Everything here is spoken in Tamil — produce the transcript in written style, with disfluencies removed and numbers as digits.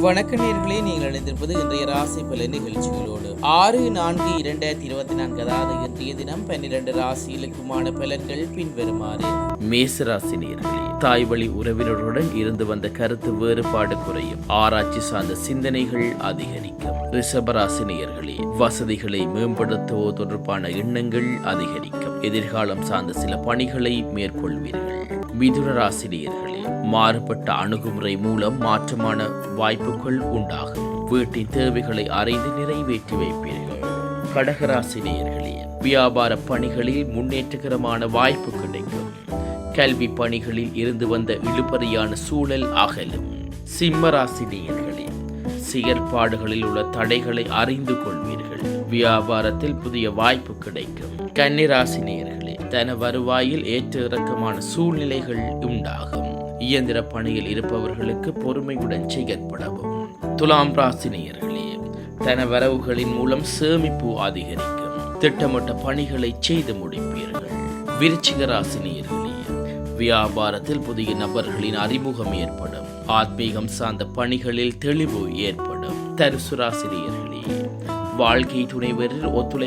வணக்க நேயர்களே, நீங்கள் இணைந்திருப்பது இன்றைய ராசி பல நிகழ்ச்சிகளோடு 6/4/2024 அதாவது இன்றைய தினம் 12 ராசிகளுக்குமான பலன்கள் பின்வருமாறு. மேச ராசி நேயர்களே, தாய் வழி உறவினருடன் இருந்து வந்த கருத்து வேறுபாடு குறையும், ஆராய்ச்சி சார்ந்த சிந்தனைகள் அதிகரிக்கும். ரிஷபராசி நேயர்களே, வசதிகளை மேம்படுத்துவோ தொடர்பான எண்ணங்கள் அதிகரிக்கும், எதிர்காலம் சார்ந்த சில பணிகளை மேற்கொள்வீர்கள். மிதுன ராசி நேயர்களே, மாறுபட்ட அணுகுமுறை மூலம் மாற்றமான வாய்ப்புகள் உண்டாகும், வீட்டின் தேவைகளை அறிந்து நிறைவேற்றி வைப்பீர்கள். கடகராசி நேயர்களே, வியாபார பணிகளில் முன்னேற்றகரமான வாய்ப்பு கிடைக்கும், கல்வி பணிகளில் இருந்து வந்த இழுபறியான சூழல் அகலும். சிம்மராசி நேயர்களே, செயற்பாடுகளில் உள்ள தடைகளை அறிந்து கொள்வீர்கள், வியாபாரத்தில் புதிய வாய்ப்பு கிடைக்கும். கன்னிராசி நேயர்களே, தன வருவாயில் ஏற்ற இறக்கமான சூழ்நிலைகள் உண்டாகும், இயந்திர பணியில் இருப்பவர்களுக்கு பொறுமையுடன் செயற்படவும். துலாம் ராசி நேயர்களே, தன வரவுகளின் மூலம் சேமிப்பு அதிகரிக்கும், திட்டமிட்ட பணிகளை செய்து முடிப்பீர்கள். விருச்சிக ராசி நேயர்களே, வியாபாரத்தில் புதிய நபர்களின் அறிமுகம் ஏற்படும், ஆத்மீகம் சார்ந்த பணிகளில் தெளிவு ஏற்படும். தனுசு ராசி நேயர்களே, வாழ்க்கை துணைவரில் ஒத்துழைப்பு